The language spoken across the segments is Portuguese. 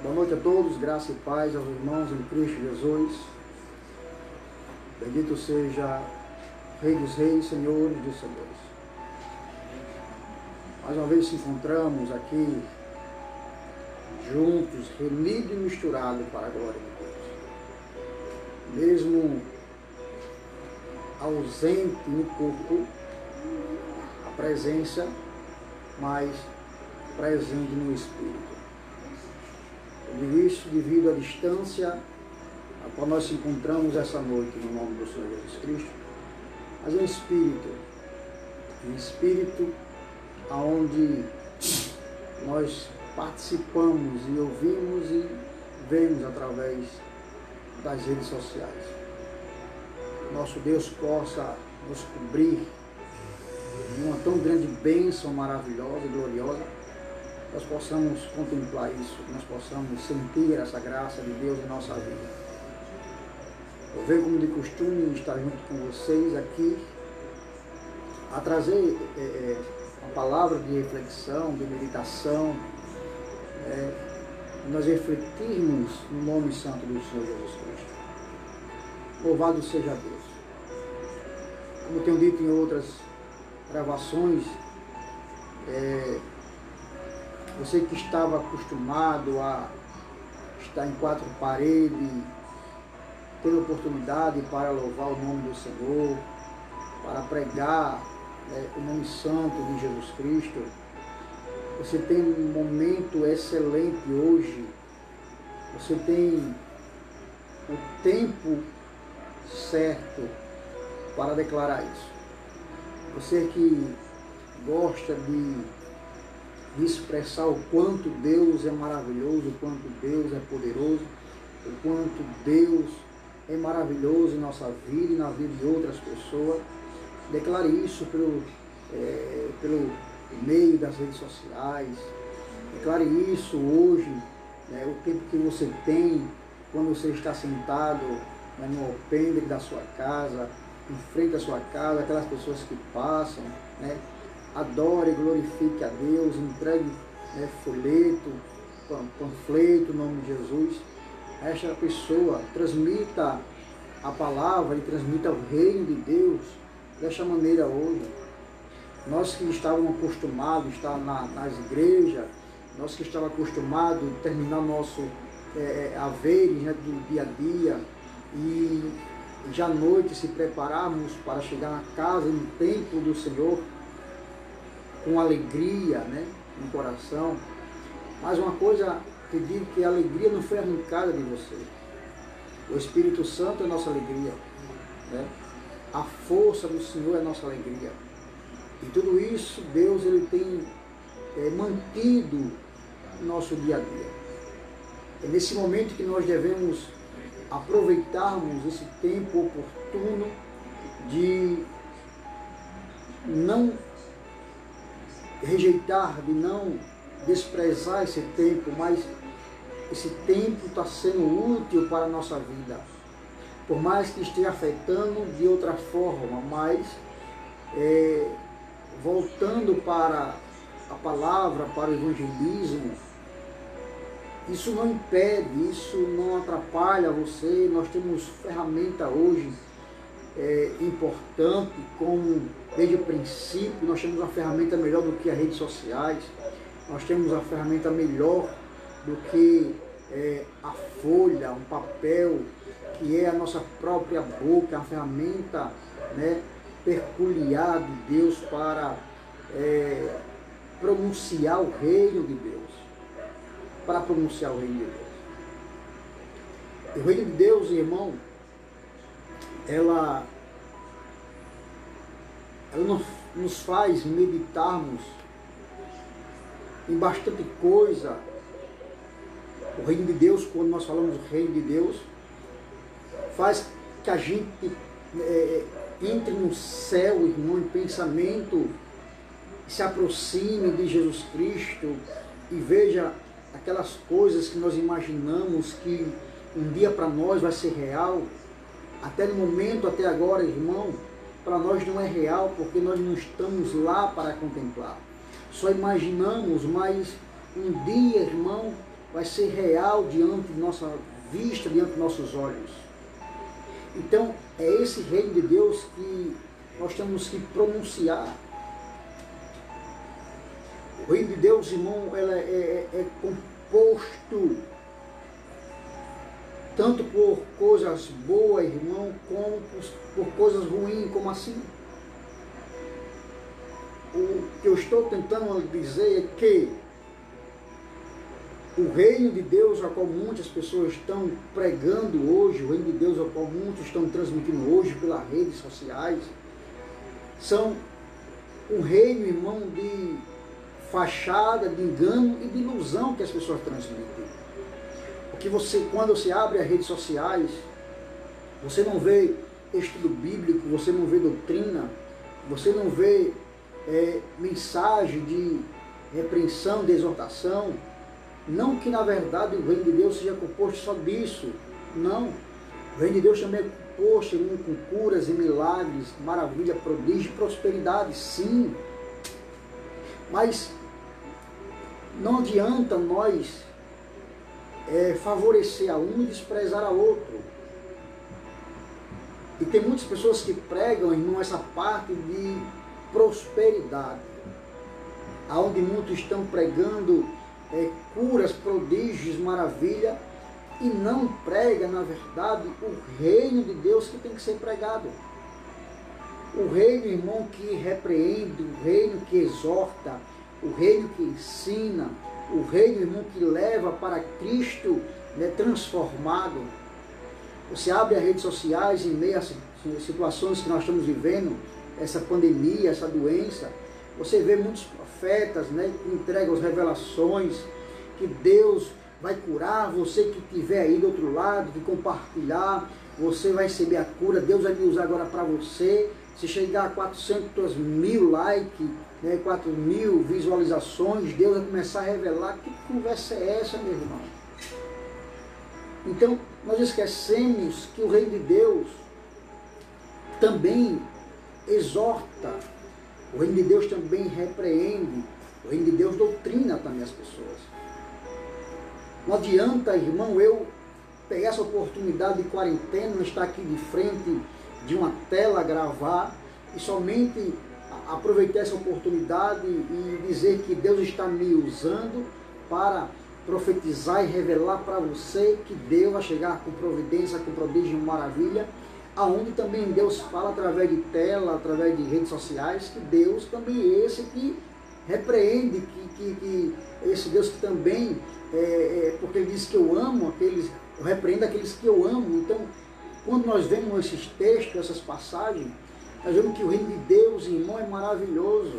Boa noite a todos, graça e paz aos irmãos em Cristo Jesus. Bendito seja Rei dos Reis, Senhor dos Senhores. Mais uma vez nos encontramos aqui, juntos, reunidos e misturados para a glória de Deus. Mesmo ausente no corpo, a presença, mas presente no Espírito. Isso devido à distância a qual nós nos encontramos essa noite no nome do Senhor Jesus Cristo, mas em espírito aonde nós participamos e ouvimos e vemos através das redes sociais. Nosso Deus possa nos cobrir de uma tão grande bênção maravilhosa e gloriosa, nós possamos contemplar isso, nós possamos sentir essa graça de Deus em nossa vida. Eu venho como de costume estar junto com vocês aqui a trazer uma palavra de reflexão, de meditação, nós refletirmos no nome santo do Senhor Jesus Cristo. Louvado seja Deus. Como tenho dito em outras gravações, você que estava acostumado a estar em quatro paredes, ter oportunidade para louvar o nome do Senhor, para pregar o nome santo de Jesus Cristo, você tem um momento excelente hoje, você tem o tempo certo para declarar isso. Você que gosta de expressar o quanto Deus é maravilhoso, o quanto Deus é poderoso, o quanto Deus é maravilhoso em nossa vida e na vida de outras pessoas. Declare isso pelo meio das redes sociais. Declare isso hoje, o tempo que você tem quando você está sentado no alpendre da sua casa, em frente à sua casa, aquelas pessoas que passam, adore, glorifique a Deus, entregue folheto, panfleto, em nome de Jesus. Esta pessoa transmita a palavra e transmita o reino de Deus desta maneira hoje. Nós que estávamos acostumados a estar nas igrejas, nós que estávamos acostumados a terminar nosso haveres do dia a dia e já à noite se prepararmos para chegar na casa, no templo do Senhor, com alegria no coração. Mas uma coisa que digo, que a alegria não foi arrancada de você. O Espírito Santo é a nossa alegria. A força do Senhor é a nossa alegria. E tudo isso Deus ele tem mantido no nosso dia a dia. É nesse momento que nós devemos aproveitarmos esse tempo oportuno de não rejeitar, de não desprezar esse tempo, mas esse tempo está sendo útil para a nossa vida. Por mais que esteja afetando de outra forma, mas voltando para a palavra, para o evangelismo, isso não impede, isso não atrapalha você. Nós temos ferramenta hoje importante, como desde o princípio nós temos uma ferramenta melhor do que as redes sociais, nós temos uma ferramenta melhor do que a folha, um papel, que é a nossa própria boca, uma ferramenta peculiar de Deus para pronunciar o reino de Deus. Para pronunciar o reino de Deus. O reino de Deus, irmão, ela nos faz meditarmos em bastante coisa. O reino de Deus, quando nós falamos do reino de Deus, faz que a gente entre no céu, irmão, em pensamento, se aproxime de Jesus Cristo e veja aquelas coisas que nós imaginamos que um dia para nós vai ser real. Até no momento, até agora, irmão, para nós não é real, porque nós não estamos lá para contemplar. Só imaginamos, mas um dia, irmão, vai ser real diante de nossa vista, diante de nossos olhos. Então, é esse reino de Deus que nós temos que pronunciar. O reino de Deus, irmão, ela é composto tanto por coisas boas, irmão, como por coisas ruins, como assim? O que eu estou tentando dizer é que o reino de Deus, a qual muitas pessoas estão pregando hoje, o reino de Deus, a qual muitos estão transmitindo hoje pelas redes sociais, são um reino, irmão, de fachada, de engano e de ilusão que as pessoas transmitem. Porque quando você abre as redes sociais, você não vê estudo bíblico, você não vê doutrina, você não vê mensagem de repreensão, de exortação. Não que na verdade o reino de Deus seja composto só disso, não. O reino de Deus também é composto com curas e milagres, maravilha, prodígio e prosperidade, sim. Mas não adianta nós favorecer a um e desprezar a outro. E tem muitas pessoas que pregam, irmão, essa parte de prosperidade, aonde muitos estão pregando curas, prodígios, maravilha, e não prega, na verdade, o reino de Deus que tem que ser pregado. O reino, irmão, que repreende, o reino que exorta, o reino que ensina, o reino, irmão, que leva para Cristo, né, transformado. Você abre as redes sociais em meio às situações que nós estamos vivendo, essa pandemia, essa doença, você vê muitos profetas, né, que entregam as revelações, que Deus vai curar, você que estiver aí do outro lado, que compartilhar, você vai receber a cura, Deus vai me usar agora para você. Se chegar a 400 mil likes, né, 4 mil visualizações, Deus vai começar a revelar. Que conversa é essa, meu irmão? Então, nós esquecemos que o reino de Deus também exorta, o reino de Deus também repreende, o reino de Deus doutrina também as pessoas. Não adianta, irmão, eu pegar essa oportunidade de quarentena, estar aqui de frente de uma tela, gravar e somente aproveitar essa oportunidade e dizer que Deus está me usando para profetizar e revelar para você que Deus vai chegar com providência, com prodígio, maravilha, aonde também Deus fala através de tela, através de redes sociais, que Deus também é esse que repreende, que esse Deus que também, porque Ele diz que eu amo eu repreendo aqueles que eu amo. Então, quando nós vemos esses textos, essas passagens, nós vemos que o reino de Deus, irmão, é maravilhoso.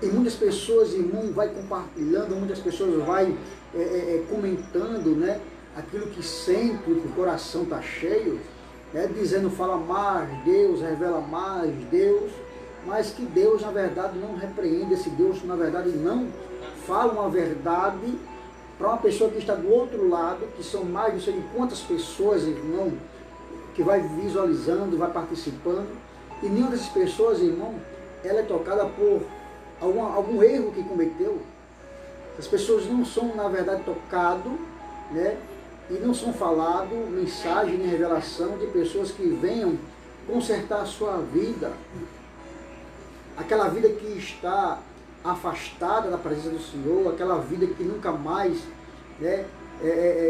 E muitas pessoas, irmão, vai compartilhando, muitas pessoas vai comentando, né, aquilo que sente, que o coração está cheio, né, dizendo, fala mais Deus, revela mais Deus, mas que Deus, na verdade, não repreende, esse Deus, na verdade, não fala uma verdade para uma pessoa que está do outro lado, que são mais não sei de quantas pessoas, irmão, que vai visualizando, vai participando, e nenhuma dessas pessoas, irmão, ela é tocada por algum erro que cometeu. As pessoas não são, na verdade, tocadas, né, e não são falado mensagem nem revelação de pessoas que venham consertar a sua vida, aquela vida que está afastada da presença do Senhor, aquela vida que nunca mais, né,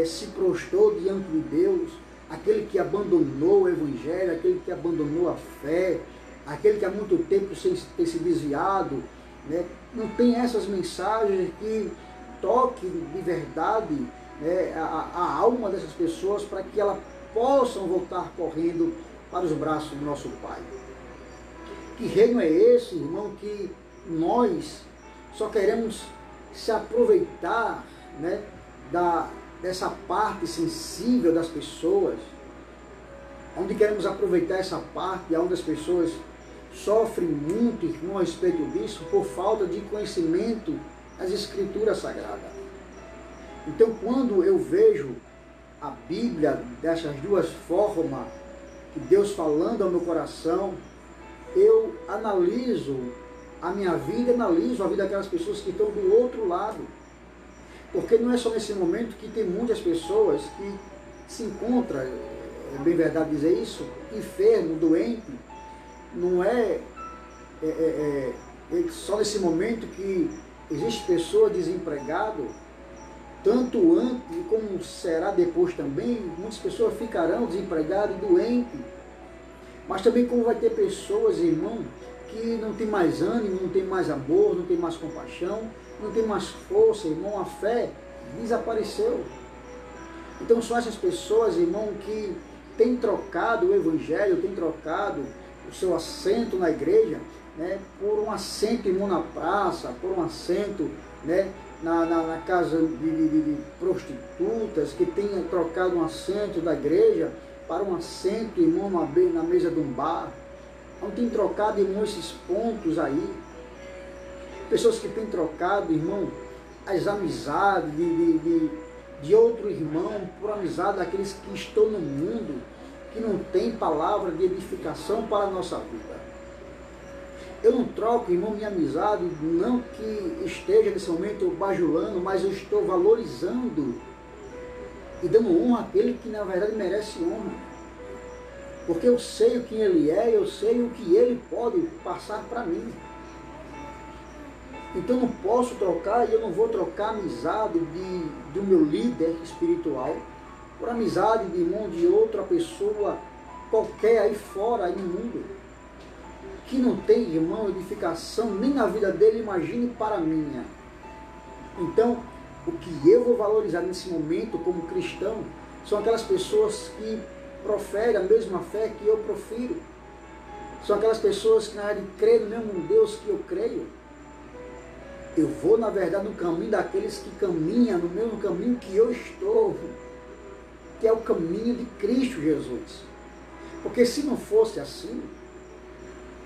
se prostrou diante de Deus, aquele que abandonou o Evangelho, aquele que abandonou a fé, aquele que há muito tempo tem se desviado, né, não tem essas mensagens que toquem de verdade, né, a alma dessas pessoas, para que elas possam voltar correndo para os braços do nosso Pai. Que reino é esse, irmão, que nós só queremos se aproveitar, né, dessa parte sensível das pessoas, onde queremos aproveitar essa parte, onde as pessoas sofrem muito, irmão, a respeito disso, por falta de conhecimento das Escrituras Sagradas. Então, quando eu vejo a Bíblia dessas duas formas, que Deus falando ao meu coração, eu analiso a minha vida, analiso a vida daquelas pessoas que estão do outro lado. Porque não é só nesse momento que tem muitas pessoas que se encontram, é bem verdade dizer isso, enfermo, doente. Não é só nesse momento que existe pessoa desempregado, tanto antes como será depois também, muitas pessoas ficarão desempregadas e doentes. Mas também como vai ter pessoas, irmão, que não tem mais ânimo, não tem mais amor, não tem mais compaixão, não tem mais força, irmão, a fé desapareceu. Então são essas pessoas, irmão, que têm trocado o evangelho, têm trocado o seu assento na igreja, né, por um assento, irmão, na praça, por um assento, né, na casa de prostitutas, que tenha trocado um assento da igreja para um assento, irmão, na mesa de um bar. Não tem trocado, irmão, esses pontos aí. Pessoas que têm trocado, irmão, as amizades de outro irmão por amizade daqueles que estão no mundo, que não tem palavra de edificação para a nossa vida. Eu não troco, irmão, minha amizade, não que esteja nesse momento bajulando, mas eu estou valorizando e dando honra àquele que na verdade merece honra. Porque eu sei o que ele é, eu sei o que ele pode passar para mim. Então eu não posso trocar, e eu não vou trocar a amizade do meu líder espiritual por amizade de irmão de outra pessoa qualquer aí fora, aí no mundo, que não tem, irmão, edificação nem na vida dele, imagine para a minha. Então, o que eu vou valorizar nesse momento como cristão são aquelas pessoas que proferem a mesma fé que eu profiro. São aquelas pessoas que na verdade creem no mesmo Deus que eu creio. Eu vou, na verdade, no caminho daqueles que caminham no mesmo caminho que eu estou, que é o caminho de Cristo Jesus. Porque se não fosse assim,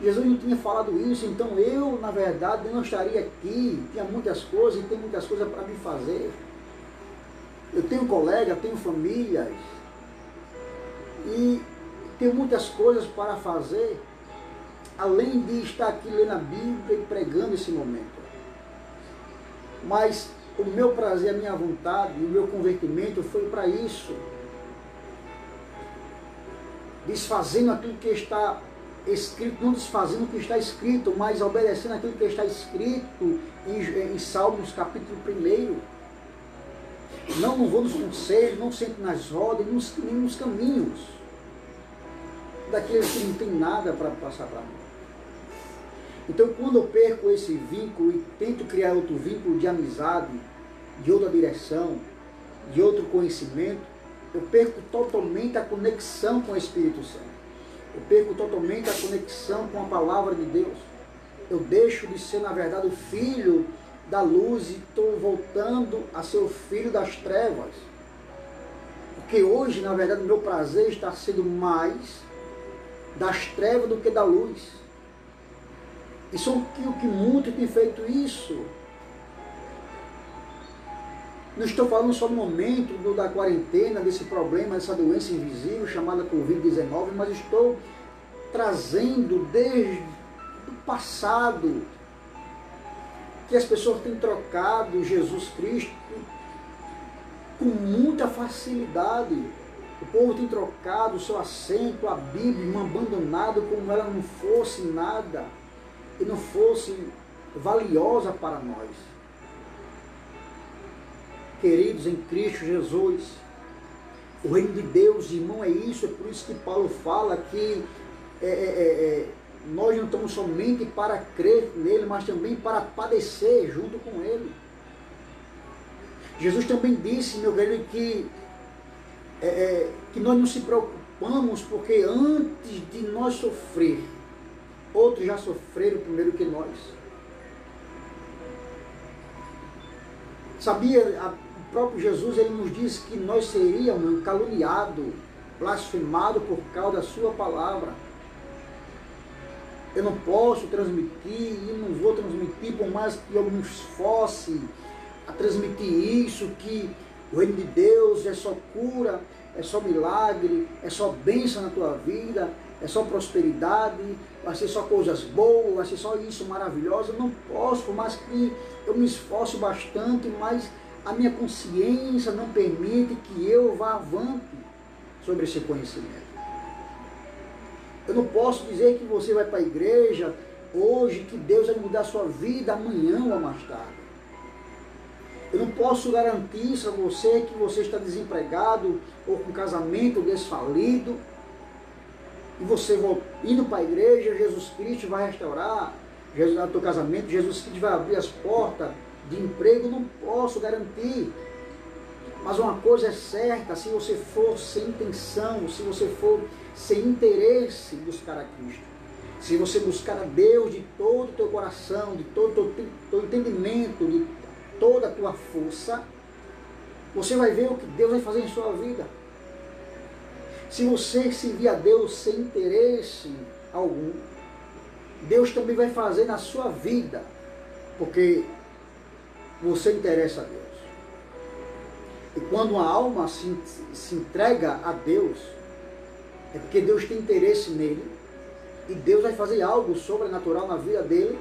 Jesus não tinha falado isso, então eu, na verdade, não estaria aqui. Tinha muitas coisas e tem muitas coisas para me fazer. Eu tenho colegas, tenho famílias e tenho muitas coisas para fazer, além de estar aqui lendo a Bíblia e pregando esse momento. Mas o meu prazer, a minha vontade, o meu convertimento foi para isso. Desfazendo aquilo que está escrito, não desfazendo o que está escrito, mas obedecendo aquilo que está escrito em Salmos capítulo 1. Não vou nos conselhos, não sento nas rodas, nem nos caminhos daqueles que não tem nada para passar para mim. Então, quando eu perco esse vínculo e tento criar outro vínculo de amizade, de outra direção, de outro conhecimento, eu perco totalmente a conexão com o Espírito Santo. Eu perco totalmente a conexão com a palavra de Deus. Eu deixo de ser, na verdade, o filho da luz e estou voltando a ser o filho das trevas. Porque hoje, na verdade, o meu prazer está sendo mais das trevas do que da luz. E são o que muitos têm feito isso. Não estou falando só no momento da quarentena, desse problema, dessa doença invisível chamada Covid-19, mas estou trazendo desde o passado que as pessoas têm trocado Jesus Cristo com muita facilidade. O povo tem trocado o seu assento, a Bíblia, abandonado como ela não fosse nada e não fosse valiosa para nós. Queridos em Cristo Jesus, o reino de Deus, irmão, é isso, é por isso que Paulo fala que nós não estamos somente para crer nele, mas também para padecer junto com ele. Jesus também disse, meu querido, que nós não se preocupamos, porque antes de nós sofrer, outros já sofreram primeiro que nós. Sabia, o próprio Jesus, ele nos disse que nós seríamos caluniados, blasfemados por causa da sua palavra. Eu não posso transmitir, e não vou transmitir, por mais que eu me esforce a transmitir isso, que o reino de Deus é só cura, é só milagre, é só bênção na tua vida, é só prosperidade, vai ser só coisas boas, vai ser só isso maravilhoso. Eu não posso, por mais que eu me esforce bastante, mas a minha consciência não permite que eu vá avante sobre esse conhecimento. Eu não posso dizer que você vai para a igreja hoje, que Deus vai mudar a sua vida amanhã ou mais tarde. Eu não posso garantir isso a você que você está desempregado ou com casamento desfalido. E você indo para a igreja, Jesus Cristo vai restaurar o teu casamento, Jesus Cristo vai abrir as portas de emprego. Não posso garantir. Mas uma coisa é certa, se você for sem intenção, se você for sem interesse em buscar a Cristo, se você buscar a Deus de todo o teu coração, de todo o teu entendimento, de toda a tua força, você vai ver o que Deus vai fazer em sua vida. Se você servir a Deus sem interesse algum, Deus também vai fazer na sua vida, porque você interessa a Deus. E quando uma alma se entrega a Deus, é porque Deus tem interesse nele, e Deus vai fazer algo sobrenatural na vida dele,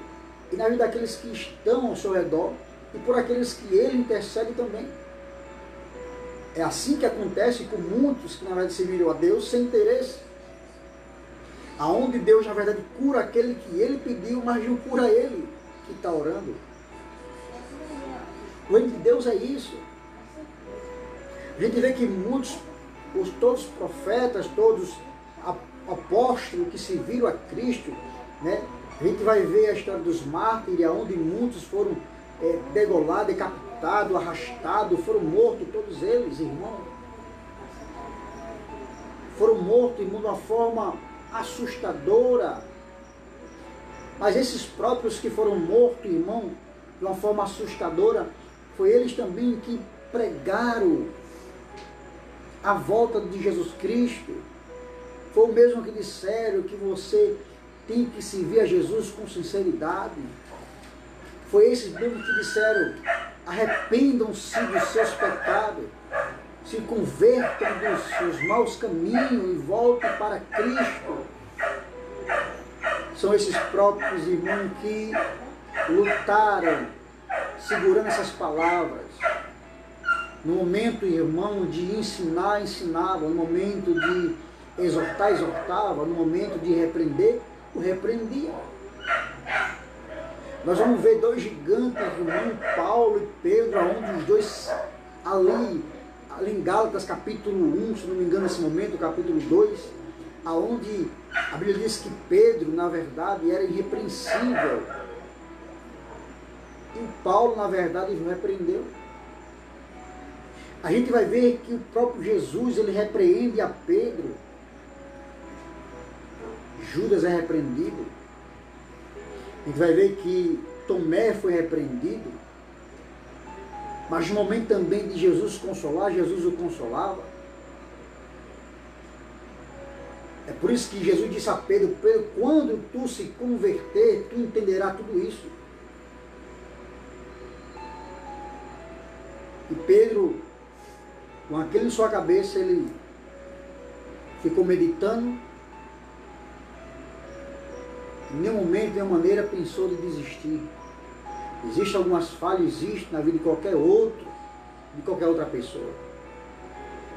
e na vida daqueles que estão ao seu redor, e por aqueles que ele intercede também. É assim que acontece com muitos que na verdade serviram a Deus sem interesse. Aonde Deus na verdade cura aquele que ele pediu, mas não cura ele que está orando. O reino de Deus é isso. A gente vê que muitos, todos os profetas, todos os apóstolos que serviram a Cristo, né? A gente vai ver a história dos mártires, onde muitos foram degolados, decapitados, arrastados, foram mortos, todos eles, irmão. Foram mortos, irmão, de uma forma assustadora. Mas esses próprios que foram mortos, irmão, de uma forma assustadora, foi eles também que pregaram a volta de Jesus Cristo. Foi o mesmo que disseram que você tem que servir a Jesus com sinceridade. Foi esses mesmos que disseram: arrependam-se dos seus pecados, se convertam dos seus maus caminhos e voltem para Cristo. São esses próprios irmãos que lutaram, segurando essas palavras. No momento, irmão, de ensinar, ensinava. No momento de exortar, exortava. No momento de repreender, o repreendia. Nós vamos ver dois gigantes, irmão, Paulo e Pedro, onde os dois ali em Gálatas capítulo 1, se não me engano nesse momento, capítulo 2, aonde a Bíblia diz que Pedro, na verdade, era irrepreensível. E Paulo, na verdade, o repreendeu. A gente vai ver que o próprio Jesus, ele repreende a Pedro. Judas é repreendido. A gente vai ver que Tomé foi repreendido. Mas no momento também de Jesus consolar, Jesus o consolava. É por isso que Jesus disse a Pedro: Pedro, quando tu se converter, tu entenderás tudo isso. E Pedro, com aquilo em sua cabeça, ele ficou meditando. Em nenhum momento, de nenhuma maneira, pensou de desistir. Existem algumas falhas, existe na vida de qualquer outro, de qualquer outra pessoa.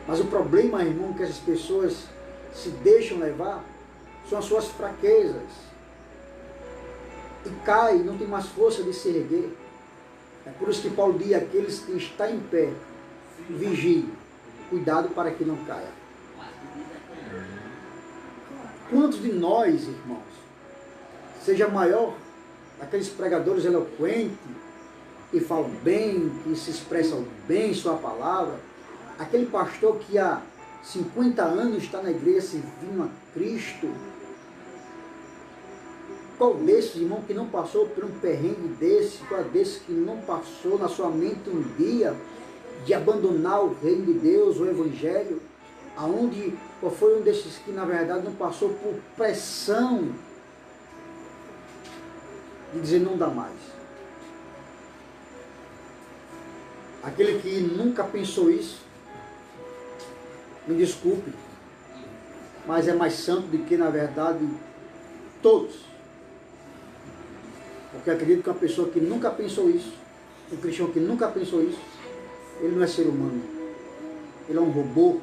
Mas o problema, irmão, que essas pessoas se deixam levar, são as suas fraquezas. E cai, não tem mais força de se erguer. É por isso que Paulo diz: aqueles que estão em pé, vigiem, cuidado para que não caia. Quantos de nós, irmãos, seja maior, aqueles pregadores eloquentes, que falam bem, que se expressam bem em sua palavra, aquele pastor que há 50 anos está na igreja servindo a Cristo, qual desses, irmão, que não passou por um perrengue desse, qual desses que não passou na sua mente um dia de abandonar o reino de Deus, o Evangelho, aonde, qual foi um desses que na verdade não passou por pressão de dizer não dá mais? Aquele que nunca pensou isso, me desculpe, mas é mais santo do que na verdade todos. Porque acredito que uma pessoa que nunca pensou isso, um cristão que nunca pensou isso, Ele não é ser humano. Ele é um robô.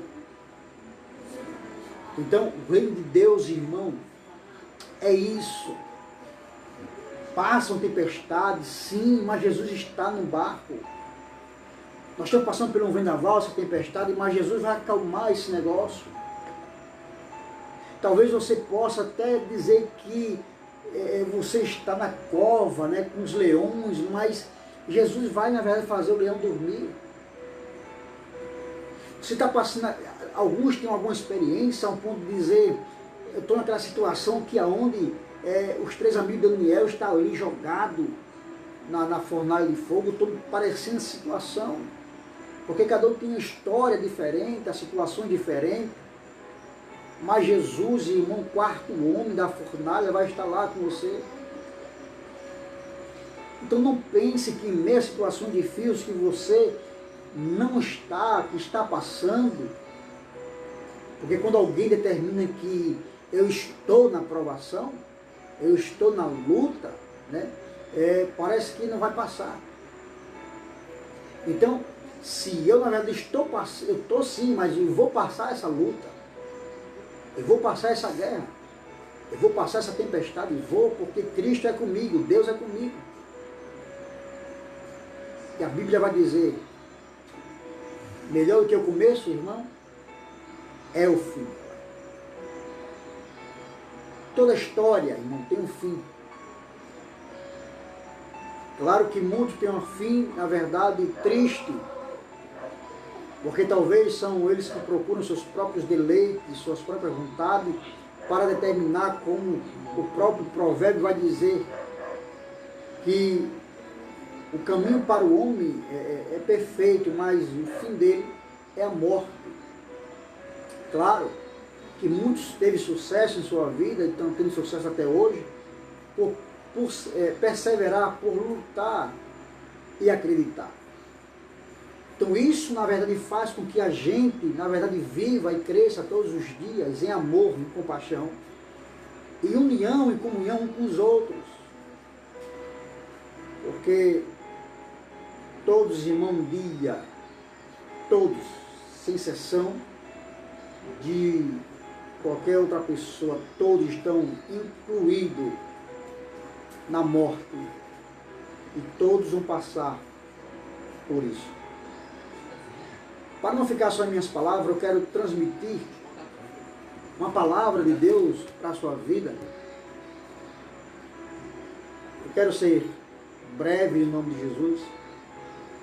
Então, o reino de Deus, irmão, é isso. Passam tempestades, sim, mas Jesus está no barco. Nós estamos passando por um vendaval, essa tempestade, mas Jesus vai acalmar esse negócio. Talvez você possa até dizer que você está na cova, né, com os leões, mas Jesus vai, na verdade, fazer o leão dormir. Você está passando, alguns têm alguma experiência, ao ponto de dizer, eu estou naquela situação que aonde os 3 amigos de Daniel estão ali jogados na fornalha de fogo, estou parecendo situação. Porque cada um tem uma história diferente, as situações diferentes. Mas Jesus, irmão, o 4º homem da fornalha, vai estar lá com você. Então não pense que em meio a situações difíceis que você não está, que está passando, porque quando alguém determina que eu estou na provação, eu estou na luta, né, parece que não vai passar. Então, se eu na verdade eu estou sim, mas eu vou passar essa luta, eu vou passar essa guerra, eu vou passar essa tempestade, porque Cristo é comigo, Deus é comigo. E a Bíblia vai dizer, melhor do que o começo, irmão, é o fim. Toda história, irmão, tem um fim. Claro que muitos têm um fim, na verdade, triste, porque talvez são eles que procuram seus próprios deleites, suas próprias vontades, para determinar, como o próprio provérbio vai dizer, que o caminho para o homem é perfeito, mas o fim dele é a morte. Claro que muitos teve sucesso em sua vida, e estão tendo sucesso até hoje, por perseverar, por lutar e acreditar. Então isso, na verdade, faz com que a gente, na verdade, viva e cresça todos os dias em amor, em compaixão, em união e comunhão uns com os outros. Porque todos, irmão, um dia, todos, sem exceção de qualquer outra pessoa, todos estão incluídos na morte. E todos vão passar por isso. Para não ficar só em minhas palavras, eu quero transmitir uma palavra de Deus para a sua vida. Eu quero ser breve em nome de Jesus,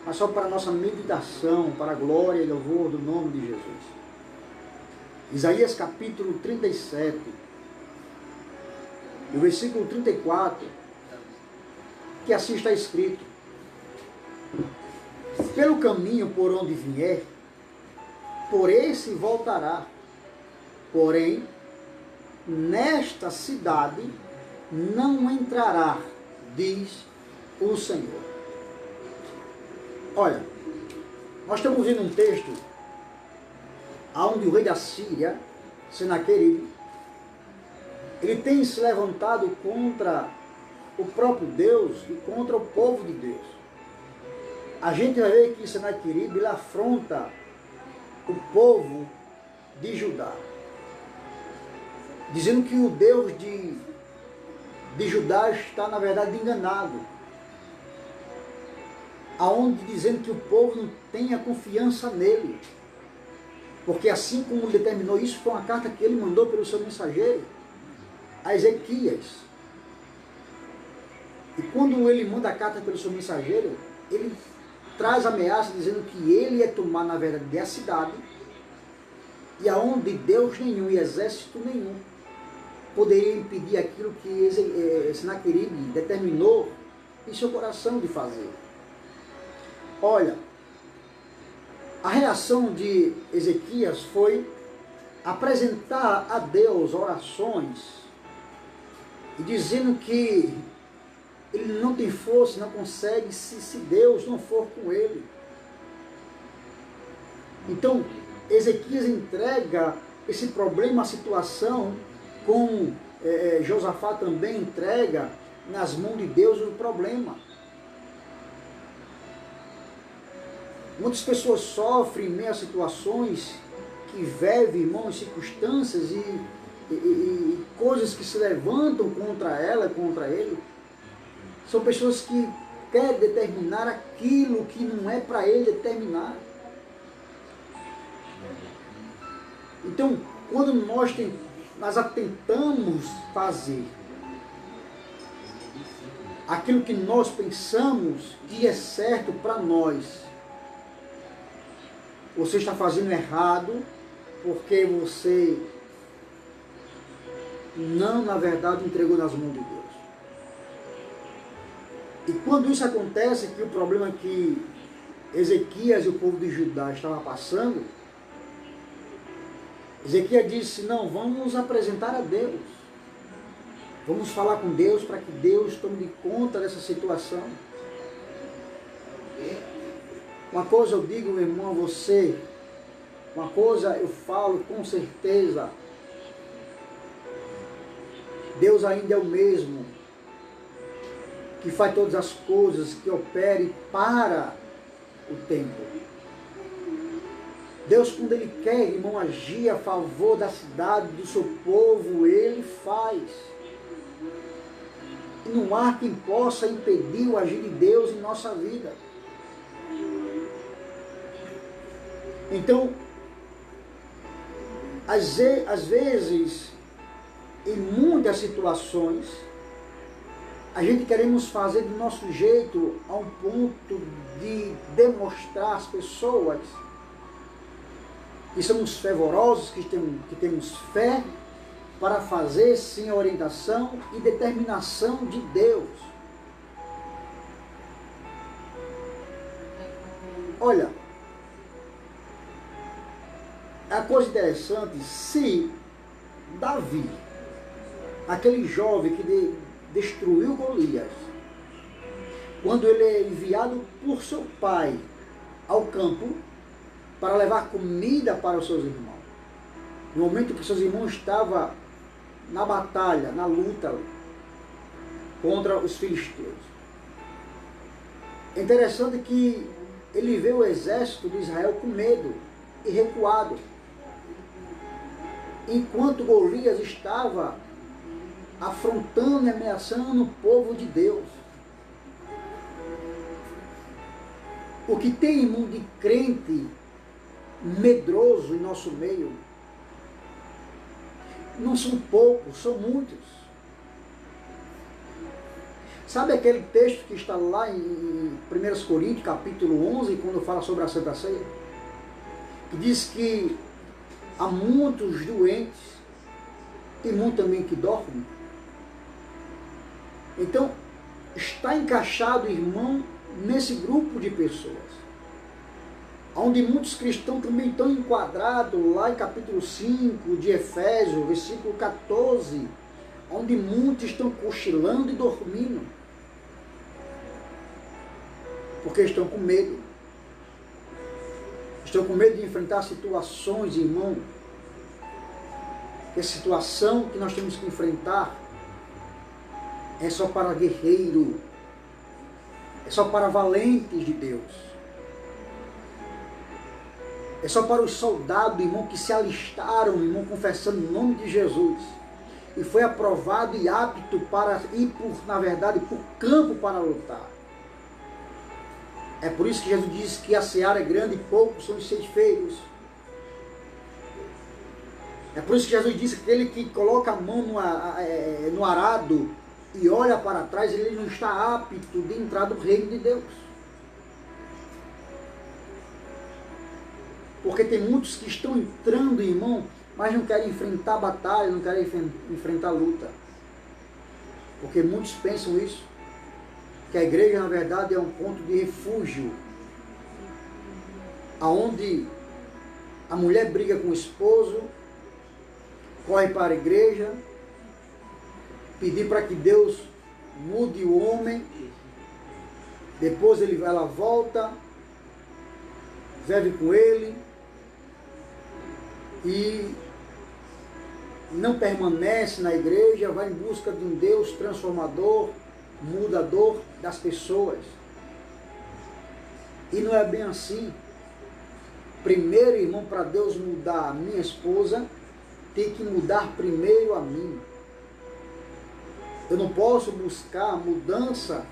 mas só para a nossa meditação, para a glória e louvor do nome de Jesus. Isaías capítulo 37, e o versículo 34, que assim está escrito: pelo caminho por onde vier, por esse voltará, porém, nesta cidade não entrará, diz o Senhor. Olha, nós estamos vendo um texto onde o rei da Síria, Senaqueribe, ele tem se levantado contra o próprio Deus e contra o povo de Deus. A gente vai ver que Senaqueribe, ele afronta o povo de Judá, dizendo que o Deus de Judá está, na verdade, enganado, aonde dizendo que o povo não tem a confiança nele, porque assim como ele determinou isso, foi uma carta que ele mandou pelo seu mensageiro, a Ezequias. E quando ele manda a carta pelo seu mensageiro, ele traz ameaça dizendo que ele ia tomar, na verdade, a cidade, e aonde Deus nenhum e exército nenhum poderia impedir aquilo que Senaqueribe determinou em seu coração de fazer. Olha, a reação de Ezequias foi apresentar a Deus orações e dizendo que ele não tem força, não consegue se Deus não for com ele. Então, Ezequias entrega esse problema, a situação, como Josafá também entrega nas mãos de Deus o problema. Muitas pessoas sofrem em meio a situações que vivem, irmãos, circunstâncias e coisas que se levantam contra ela, contra ele. São pessoas que querem determinar aquilo que não é para ele determinar. Então, quando nós tentamos fazer aquilo que nós pensamos que é certo para nós, você está fazendo errado porque você não, na verdade, entregou nas mãos de Deus. E quando isso acontece, que o problema que Ezequias e o povo de Judá estavam passando, Ezequias disse, não, vamos apresentar a Deus. Vamos falar com Deus para que Deus tome conta dessa situação. Uma coisa eu digo, meu irmão, a você, uma coisa eu falo com certeza, Deus ainda é o mesmo, que faz todas as coisas, que opere para o tempo. Deus, quando Ele quer, irmão, agir a favor da cidade, do seu povo, Ele faz. E não há quem possa impedir o agir de Deus em nossa vida. Então, às vezes, em muitas situações, a gente queremos fazer do nosso jeito a um ponto de demonstrar às pessoas que somos fervorosos, que temos fé, para fazer sem a orientação e determinação de Deus. Olha, a coisa interessante, se Davi, aquele jovem que destruiu Golias, quando ele é enviado por seu pai ao campo para levar comida para os seus irmãos, no momento que seus irmãos estavam na batalha, na luta contra os filisteus, é interessante que ele vê o exército de Israel com medo e recuado, enquanto Golias estava afrontando e ameaçando o povo de Deus. O que tem, irmão, de crente medroso em nosso meio, não são poucos, são muitos. Sabe aquele texto que está lá em 1 Coríntios, capítulo 11, quando fala sobre a Santa Ceia? Que diz que há muitos doentes e muitos também que dormem. Então, está encaixado, irmão, nesse grupo de pessoas, onde muitos cristãos também estão enquadrados lá em capítulo 5 de Efésios, versículo 14, onde muitos estão cochilando e dormindo, porque estão com medo. Estão com medo de enfrentar situações, irmão, que a situação que nós temos que enfrentar é só para guerreiro, é só para valentes de Deus. É só para os soldados, irmão, que se alistaram, irmão, confessando o nome de Jesus. E foi aprovado e apto para ir, na verdade, para o campo para lutar. É por isso que Jesus diz que a seara é grande e poucos são os ceifeiros. É por isso que Jesus disse que aquele que coloca a mão no arado e olha para trás, ele não está apto de entrar no reino de Deus. Porque tem muitos que estão entrando, irmão, mas não querem enfrentar a batalha, não querem enfrentar a luta. Porque muitos pensam isso, que a igreja, na verdade, é um ponto de refúgio, aonde a mulher briga com o esposo, corre para a igreja, pedir para que Deus mude o homem, depois ela volta, vive com ele, e não permanece na igreja, vai em busca de um Deus transformador, mudador das pessoas. E não é bem assim. Primeiro, irmão, para Deus mudar a minha esposa, tem que mudar primeiro a mim. Eu não posso buscar mudança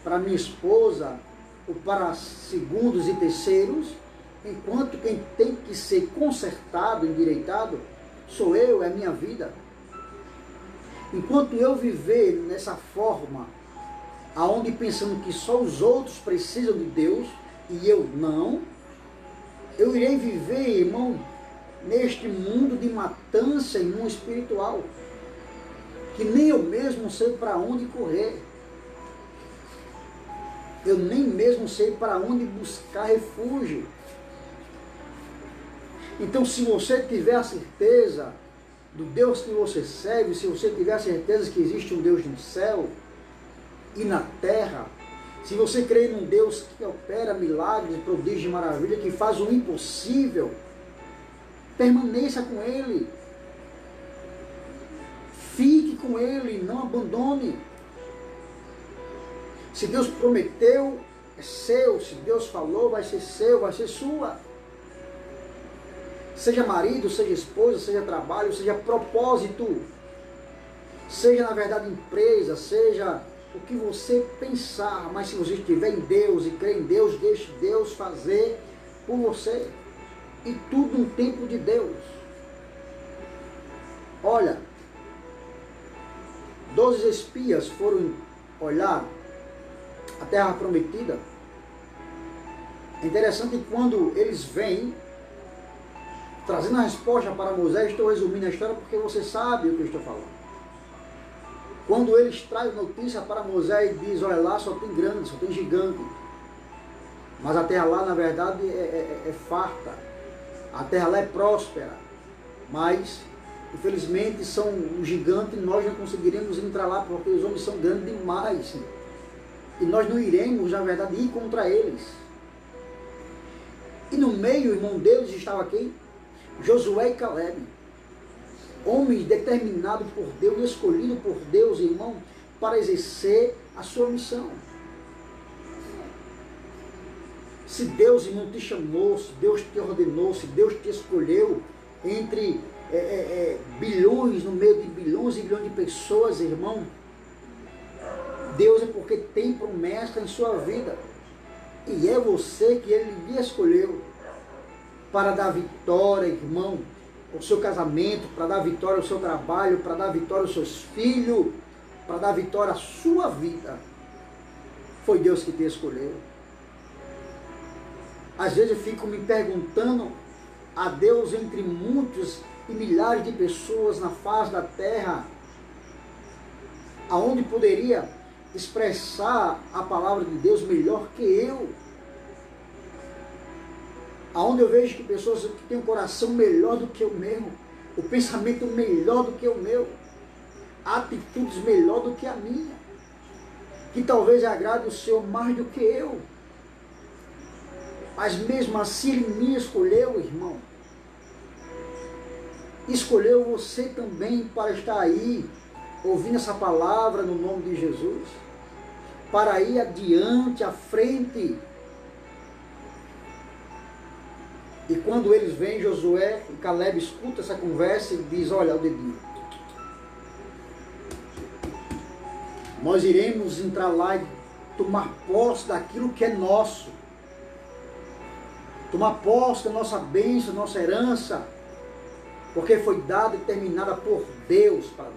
para minha esposa ou para segundos e terceiros, enquanto quem tem que ser consertado, endireitado, sou eu, é a minha vida. Enquanto eu viver nessa forma, aonde pensando que só os outros precisam de Deus e eu não, eu irei viver, irmão, neste mundo de matança, irmão, espiritual, que nem eu mesmo sei para onde correr. Eu nem mesmo sei para onde buscar refúgio. Então, se você tiver a certeza do Deus que você serve, se você tiver a certeza que existe um Deus no céu e na terra, se você crê num Deus que opera milagres, prodígios e maravilha, que faz o impossível, permaneça com Ele. Fique com Ele, não abandone. Se Deus prometeu, é seu. Se Deus falou, vai ser seu, vai ser sua. Seja marido, seja esposa, seja trabalho, seja propósito, seja na verdade empresa, seja o que você pensar, mas se você estiver em Deus e crer em Deus, deixe Deus fazer por você. E tudo no tempo de Deus. Olha, 12 espias foram olhar a terra prometida. É interessante que quando eles vêm trazendo a resposta para Moisés, estou resumindo a história porque você sabe o que eu estou falando. Quando eles trazem notícia para Moisés e diz, olha lá só tem grande, só tem gigante. Mas a terra lá na verdade é farta. A terra lá é próspera. Mas, infelizmente, são um gigante e nós não conseguiremos entrar lá porque os homens são grandes demais. E nós não iremos, na verdade, ir contra eles. E no meio, irmão deles, estava quem? Josué e Caleb, homens determinados por Deus, escolhidos por Deus, irmão, para exercer a sua missão. Se Deus, irmão, te chamou, se Deus te ordenou, se Deus te escolheu entre bilhões, no meio de bilhões e bilhões de pessoas, irmão, Deus é porque tem promessa em sua vida. E é você que Ele lhe escolheu para dar vitória, irmão, ao seu casamento, para dar vitória ao seu trabalho, para dar vitória aos seus filhos, para dar vitória à sua vida. Foi Deus que te escolheu. Às vezes eu fico me perguntando a Deus entre muitos e milhares de pessoas na face da terra, aonde poderia expressar a palavra de Deus melhor que eu. Aonde eu vejo que pessoas que têm um coração melhor do que o meu, o pensamento melhor do que o meu, atitudes melhor do que a minha, que talvez agrade o Senhor mais do que eu. Mas mesmo assim Ele me escolheu, irmão. Escolheu você também para estar aí, ouvindo essa palavra no nome de Jesus, para ir adiante, à frente. E quando eles vêm, Josué e Caleb escutam essa conversa e diz, olha o dedinho. Nós iremos entrar lá e tomar posse daquilo que é nosso. Tomar posse da nossa bênção, nossa herança, porque foi dada e determinada por Deus para nós.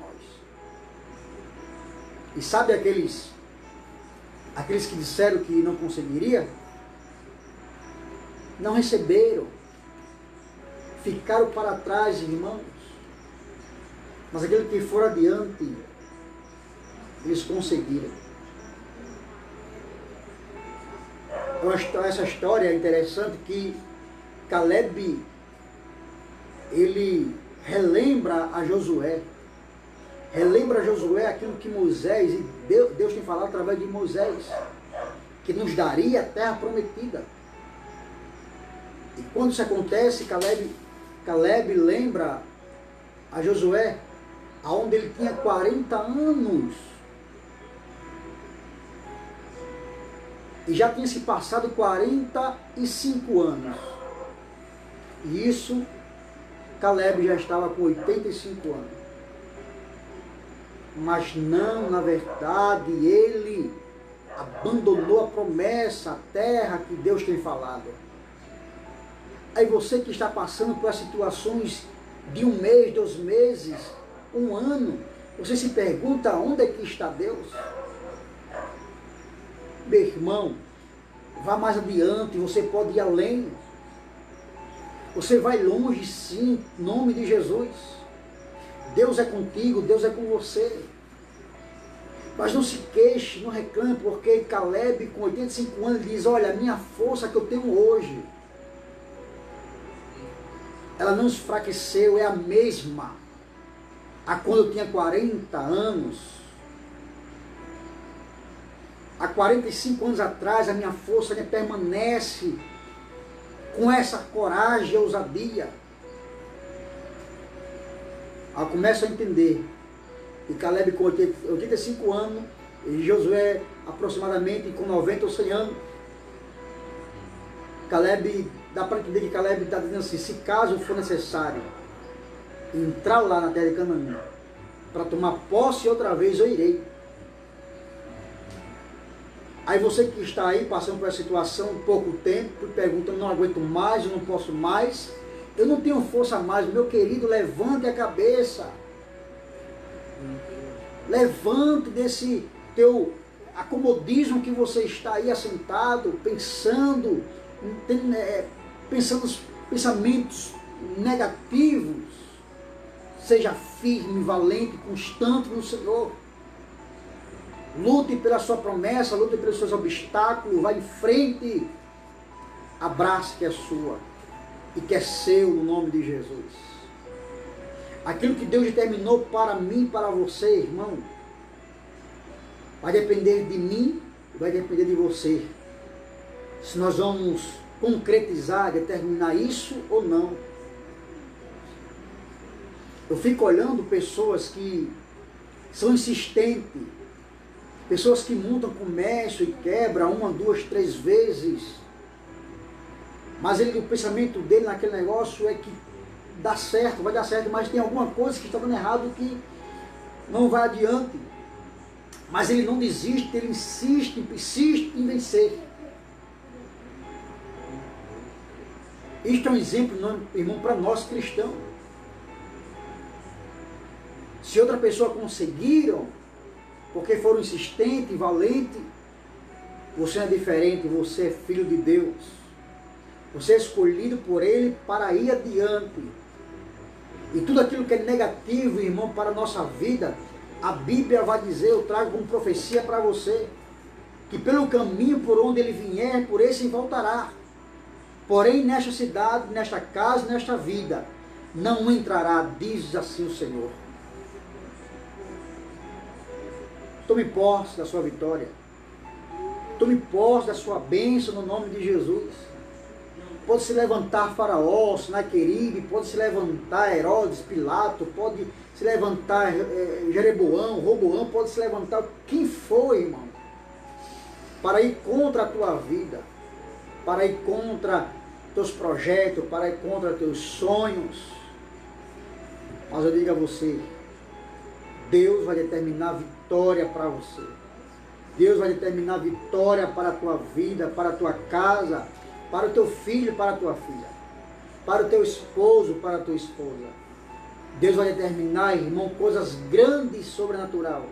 E sabe aqueles que disseram que não conseguiria? Não receberam. Ficaram para trás, irmãos. Mas aqueles que foram adiante, eles conseguiram. Essa história é interessante que Caleb, ele relembra a Josué. Relembra a Josué aquilo que Moisés, e Deus tem falado através de Moisés, que nos daria a terra prometida. E quando isso acontece, Caleb lembra a Josué, aonde ele tinha 40 anos. E já tinha se passado 45 anos. E isso, Caleb já estava com 85 anos. Mas não, na verdade, ele abandonou a promessa, a terra que Deus tem falado. Aí você que está passando por situações de 1 mês, 2 meses, 1 ano, você se pergunta onde é que está Deus? Meu irmão, vá mais adiante, você pode ir além. Você vai longe sim, em nome de Jesus. Deus é contigo, Deus é com você. Mas não se queixe, não reclame, porque Caleb com 85 anos diz, olha, a minha força que eu tenho hoje, ela não enfraqueceu, é a mesma. A quando eu tinha 40 anos, há 45 anos atrás, a minha força ainda permanece com essa coragem e ousadia. Eu começo a entender. E Caleb com 85 anos, e Josué aproximadamente com 90 ou 100 anos. Caleb, dá para entender que Caleb está dizendo assim, se caso for necessário entrar lá na terra de Canaã, para tomar posse outra vez, eu irei. Aí você que está aí passando por essa situação pouco tempo, pergunta, não aguento mais, eu não posso mais, eu não tenho força mais, meu querido, levante a cabeça. Levante desse teu acomodismo que você está aí assentado, pensando pensamentos negativos. Seja firme, valente, constante no Senhor. Lute pela sua promessa, lute pelos seus obstáculos, vá em frente. Abrace que é sua e que é seu no nome de Jesus. Aquilo que Deus determinou para mim e para você, irmão, vai depender de mim, vai depender de você. Se nós vamos concretizar, determinar isso ou não. Eu fico olhando pessoas que são insistentes, pessoas que montam comércio e quebram 1, 2, 3 vezes, mas o pensamento dele naquele negócio é que dá certo, vai dar certo, mas tem alguma coisa que está dando errado que não vai adiante. Mas ele não desiste, ele insiste em vencer. Isto é um exemplo, irmão, para nós cristãos. Se outra pessoa conseguiram, porque foram insistentes, valentes, você é diferente, você é filho de Deus. Você é escolhido por Ele para ir adiante. E tudo aquilo que é negativo, irmão, para a nossa vida, a Bíblia vai dizer, eu trago como profecia para você, que pelo caminho por onde ele vier, por esse voltará. Porém, nesta cidade, nesta casa, nesta vida, não entrará, diz assim o Senhor. Tome posse da sua vitória. Tome posse da sua bênção no nome de Jesus. Pode se levantar Faraó, Senaqueribe, pode se levantar Herodes, Pilato, pode se levantar Jeroboão, Roboão, pode se levantar quem for, irmão, para ir contra a tua vida, para ir contra teus projetos, para ir contra teus sonhos. Mas eu digo a você, Deus vai determinar vitória para você. Deus vai determinar vitória para a tua vida, para a tua casa, para o teu filho, para a tua filha, para o teu esposo, para a tua esposa. Deus vai determinar, irmão, coisas grandes, sobrenatural.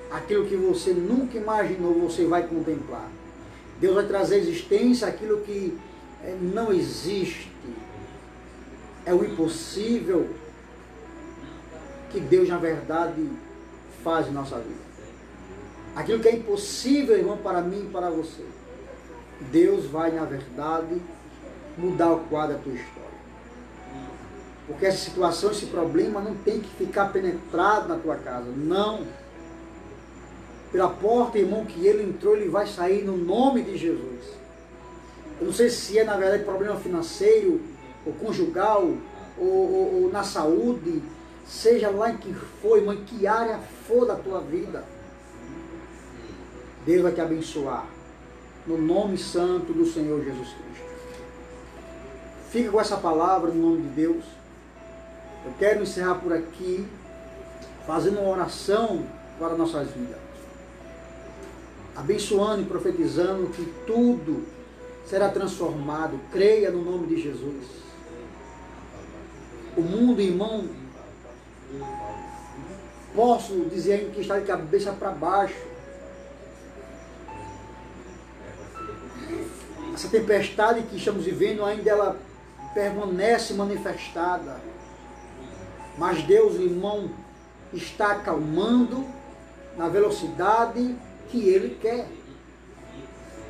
Aquilo que você nunca imaginou, você vai contemplar. Deus vai trazer à existência aquilo que não existe. É o impossível que Deus, na verdade, faz em nossa vida. Aquilo que é impossível, irmão, para mim e para você, Deus vai, na verdade, mudar o quadro da tua história. Porque essa situação, esse problema não tem que ficar penetrado na tua casa. Não. Pela porta, irmão, que ele entrou, ele vai sair no nome de Jesus. Eu não sei se é, na verdade, problema financeiro, ou conjugal, ou na saúde, seja lá em que for, irmão, em que área for da tua vida. Deus vai te abençoar. No nome santo do Senhor Jesus Cristo. Fica com essa palavra no nome de Deus. Eu quero encerrar por aqui, fazendo uma oração para nossas vidas. Abençoando e profetizando que tudo será transformado. Creia no nome de Jesus. O mundo, irmão, posso dizer que está de cabeça para baixo. Essa tempestade que estamos vivendo ainda ela permanece manifestada. Mas Deus, irmão, está acalmando na velocidade que Ele quer.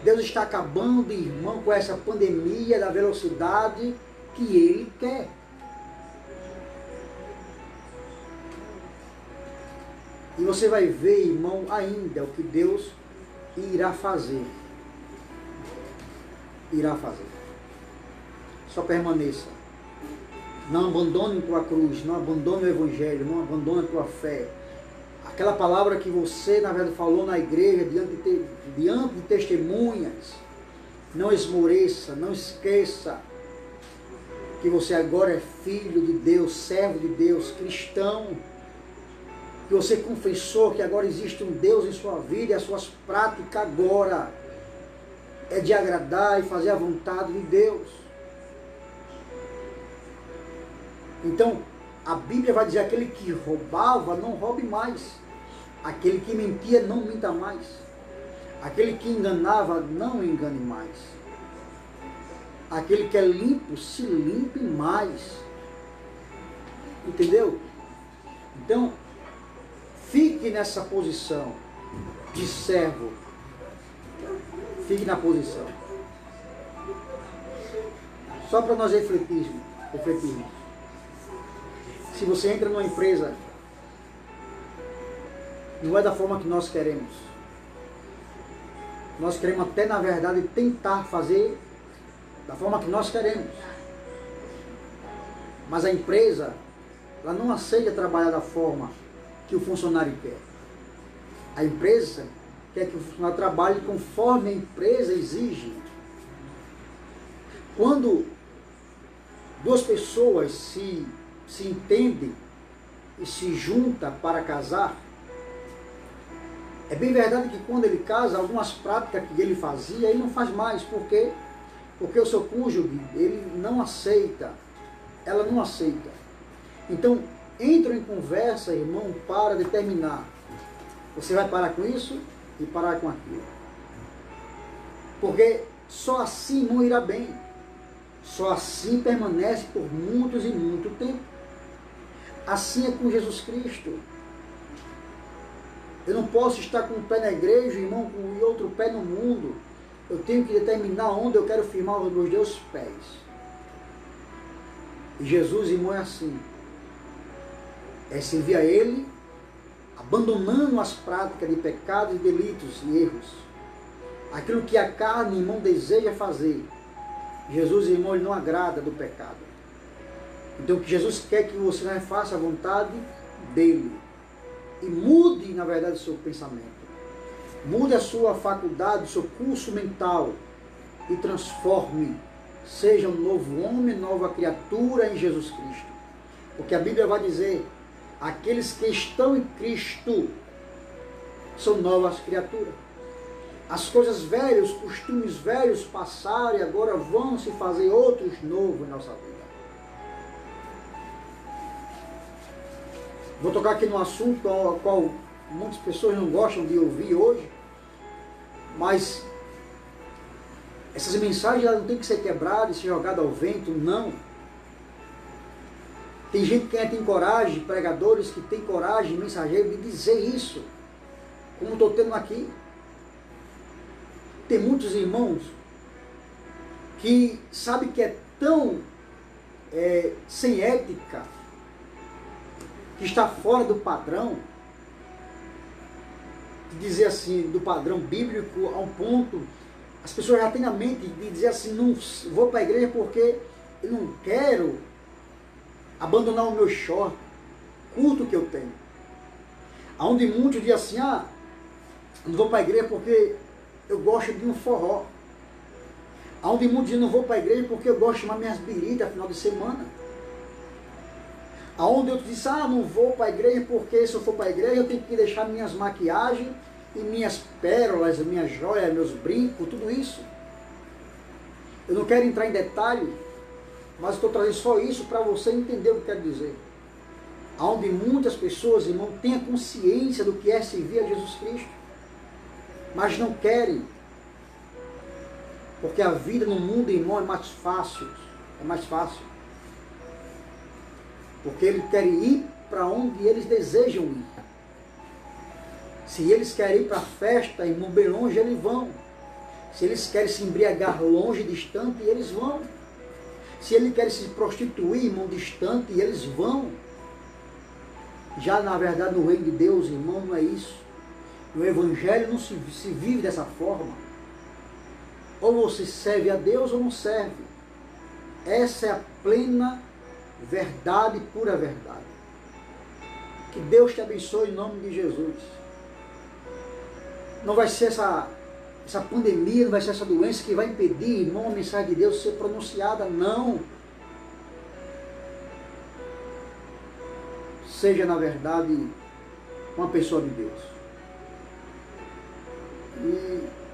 Deus está acabando, irmão, com essa pandemia da velocidade que Ele quer. E você vai ver, irmão, ainda o que Deus irá fazer. Irá fazer. Só permaneça. Não abandone tua cruz, não abandone o Evangelho, não abandone a tua fé. Aquela palavra que você, na verdade, falou na igreja, diante de testemunhas. Não esmoreça, não esqueça que você agora é filho de Deus, servo de Deus, cristão. Que você confessou que agora existe um Deus em sua vida e as suas práticas agora é de agradar e fazer a vontade de Deus. Então, a Bíblia vai dizer, aquele que roubava, não roube mais. Aquele que mentia, não minta mais. Aquele que enganava, não engane mais. Aquele que é limpo, se limpe mais. Entendeu? Então, fique nessa posição de servo. Fique na posição. Só para nós refletirmos. Se você entra numa empresa, não é da forma que nós queremos. Nós queremos até, na verdade, tentar fazer da forma que nós queremos. Mas a empresa, ela não aceita trabalhar da forma que o funcionário quer. A empresa quer que o funcionário trabalhe conforme a empresa exige. Quando duas pessoas se entendem e se juntam para casar, é bem verdade que quando ele casa, algumas práticas que ele fazia, ele não faz mais. Por quê? Porque o seu cônjuge, ele não aceita, ela não aceita. Então, entram em conversa, irmão, para determinar. Você vai parar com isso e parar com aquilo. Porque só assim não irá bem. Só assim permanece por muitos e muito tempo. Assim é com Jesus Cristo. Eu não posso estar com um pé na igreja, irmão, e outro pé no mundo. Eu tenho que determinar onde eu quero firmar os meus dois pés. E Jesus, irmão, é assim. É servir a Ele, abandonando as práticas de pecados, delitos e erros. Aquilo que a carne, irmão, deseja fazer. Jesus, irmão, Ele não agrada do pecado. Então, o que Jesus quer que você não faça a vontade dEle. E mude, na verdade, o seu pensamento. Mude a sua faculdade, o seu curso mental. E transforme. Seja um novo homem, nova criatura em Jesus Cristo. Porque a Bíblia vai dizer, aqueles que estão em Cristo são novas criaturas. As coisas velhas, os costumes velhos passaram e agora vão se fazer outros novos em nossa vida. Vou tocar aqui num assunto ao qual muitas pessoas não gostam de ouvir hoje, mas essas mensagens elas não têm que ser quebradas e ser jogadas ao vento, não. Tem gente que tem coragem, pregadores que têm coragem, mensageiros, de dizer isso, como estou tendo aqui. Tem muitos irmãos que sabem que é tão sem ética, que está fora do padrão, de dizer assim, do padrão bíblico, a um ponto, as pessoas já têm na mente de dizer assim, não vou para a igreja porque eu não quero abandonar o meu short, culto que eu tenho. Onde muitos dizem assim, não vou para a igreja porque eu gosto de um forró. Onde muitos dizem, não vou para a igreja porque eu gosto de chamar minhas biritas final de semana. Aonde eu disse, não vou para a igreja porque se eu for para a igreja eu tenho que deixar minhas maquiagens e minhas pérolas, minhas joias, meus brincos, tudo isso. Eu não quero entrar em detalhe, mas estou trazendo só isso para você entender o que eu quero dizer. Onde muitas pessoas, irmão, têm a consciência do que é servir a Jesus Cristo, mas não querem. Porque a vida no mundo, irmão, é mais fácil. É mais fácil. Porque eles querem ir para onde eles desejam ir. Se eles querem ir para a festa, irmão, bem longe, eles vão. Se eles querem se embriagar longe, distante, eles vão. Se eles querem se prostituir, irmão, distante, eles vão. Já, na verdade, no reino de Deus, irmão, não é isso. No Evangelho não se vive dessa forma. Ou você serve a Deus ou não serve. Essa é a plena verdade, pura verdade. Que Deus te abençoe em nome de Jesus. Não vai ser essa pandemia, não vai ser essa doença que vai impedir, irmão, a mensagem de Deus ser pronunciada, não. Seja, na verdade, uma pessoa de Deus. E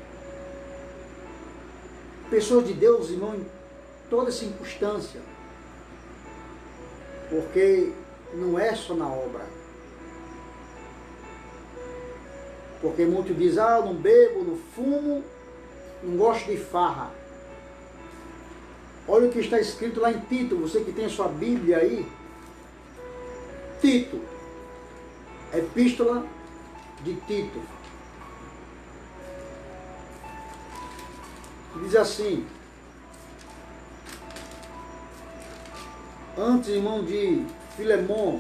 pessoas de Deus, irmão, em toda circunstância. Porque não é só na obra. Porque muitos dizem, não bebo, não fumo, não gosto de farra. Olha o que está escrito lá em Tito, você que tem a sua Bíblia aí. Tito, Epístola de Tito. Diz assim, antes, irmão, de Filemon,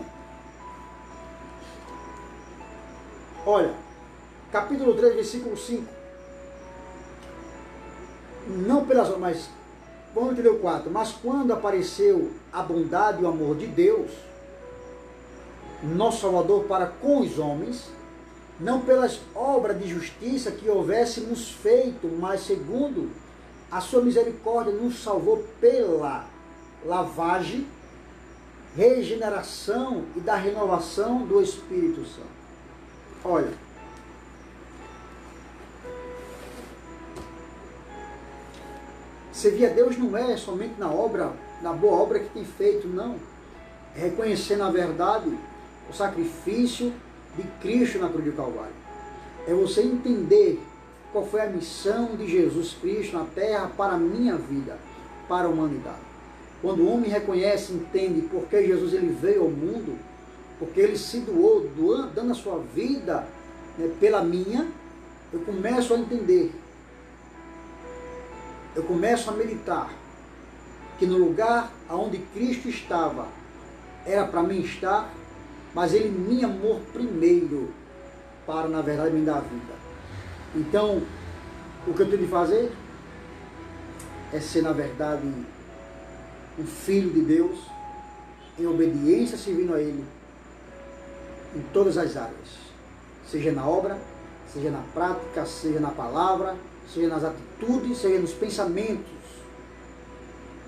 olha, capítulo 3, versículo 5, não pelas obras, mas, vamos entender o 4, mas quando apareceu a bondade e o amor de Deus, nosso Salvador para com os homens, não pelas obras de justiça que houvéssemos feito, mas segundo a sua misericórdia nos salvou pela lavagem, regeneração e da renovação do Espírito Santo. Olha, servir a Deus não é somente na obra, na boa obra que tem feito, não. É reconhecer na verdade o sacrifício de Cristo na cruz do Calvário. É você entender qual foi a missão de Jesus Cristo na terra para a minha vida, para a humanidade. Quando o homem reconhece, entende por que Jesus ele veio ao mundo, porque ele se doou, dando a sua vida, né, pela minha, eu começo a entender, eu começo a meditar que no lugar onde Cristo estava, era para mim estar, mas ele me amou primeiro para, na verdade, me dar a vida. Então, o que eu tenho de fazer é ser, na verdade, um filho de Deus, em obediência, servindo a Ele, em todas as áreas. Seja na obra, seja na prática, seja na palavra, seja nas atitudes, seja nos pensamentos.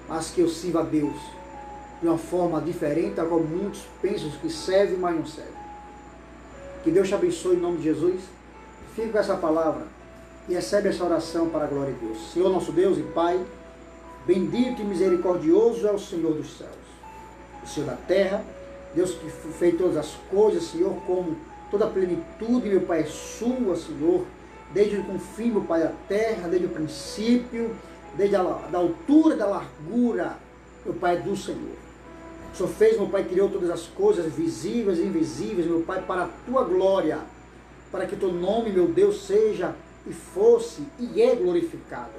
Mas que eu sirva a Deus de uma forma diferente, a qual muitos pensam que serve, mas não serve. Que Deus te abençoe em nome de Jesus. Fique com essa palavra e recebe essa oração para a glória de Deus. Senhor nosso Deus e Pai, bendito e misericordioso é o Senhor dos céus, o Senhor da terra, Deus que fez todas as coisas, Senhor, como toda a plenitude, meu Pai, é sua, Senhor, desde o confim, meu Pai, da terra, desde o princípio, desde a altura e da largura, meu Pai, é do Senhor. O Senhor fez, meu Pai, criou todas as coisas visíveis e invisíveis, meu Pai, para a tua glória, para que teu nome, meu Deus, seja e fosse e é glorificado.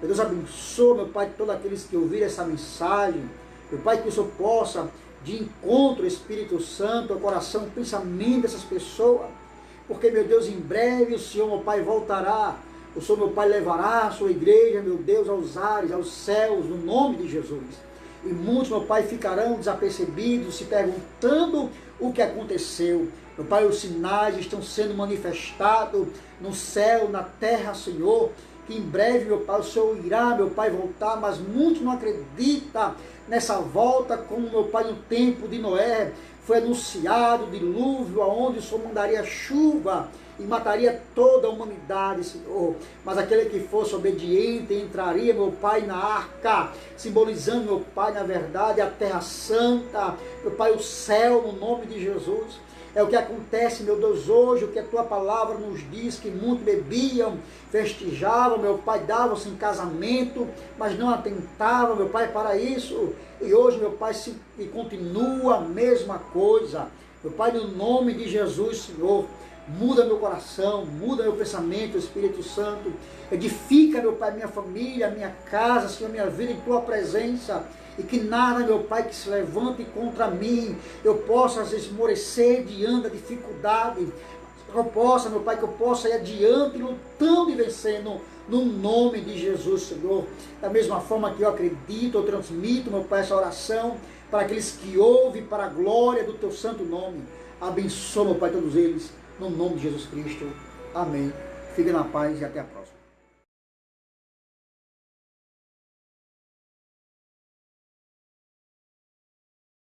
Meu Deus, abençoa, meu Pai, todos aqueles que ouviram essa mensagem, meu Pai, que o Senhor possa, de encontro ao Espírito Santo, ao coração, ao pensamento dessas pessoas, porque, meu Deus, em breve o Senhor, meu Pai, voltará, o Senhor, meu Pai, levará a sua igreja, meu Deus, aos ares, aos céus, no nome de Jesus. E muitos, meu Pai, ficarão desapercebidos, se perguntando o que aconteceu. Meu Pai, os sinais estão sendo manifestados no céu, na terra, Senhor. que em breve, meu Pai, o Senhor irá, meu Pai, voltar, mas muitos não acreditam nessa volta, como, meu Pai, no tempo de Noé, foi anunciado o dilúvio, aonde o Senhor mandaria chuva e mataria toda a humanidade, Senhor. Mas aquele que fosse obediente entraria, meu Pai, na arca, simbolizando, meu Pai, na verdade, a terra santa, meu Pai, o céu, no nome de Jesus. É o que acontece, meu Deus, hoje, o que a tua palavra nos diz, que muitos bebiam, festejavam, meu Pai, davam-se em casamento, mas não atentavam, meu Pai, para isso. E hoje, meu Pai, e continua a mesma coisa. Meu Pai, no nome de Jesus, Senhor, muda meu coração, muda meu pensamento, Espírito Santo. Edifica, meu Pai, minha família, minha casa, Senhor, minha vida em tua presença. E que nada, meu Pai, que se levante contra mim, eu possa esmorecer diante da dificuldade. Eu possa, meu Pai, que eu possa ir adiante, lutando e vencendo, no nome de Jesus, Senhor. Da mesma forma que eu acredito, eu transmito, meu Pai, essa oração para aqueles que ouvem, para a glória do teu santo nome. Abençoa, meu Pai, todos eles, no nome de Jesus Cristo. Amém. Fique na paz e até a próxima.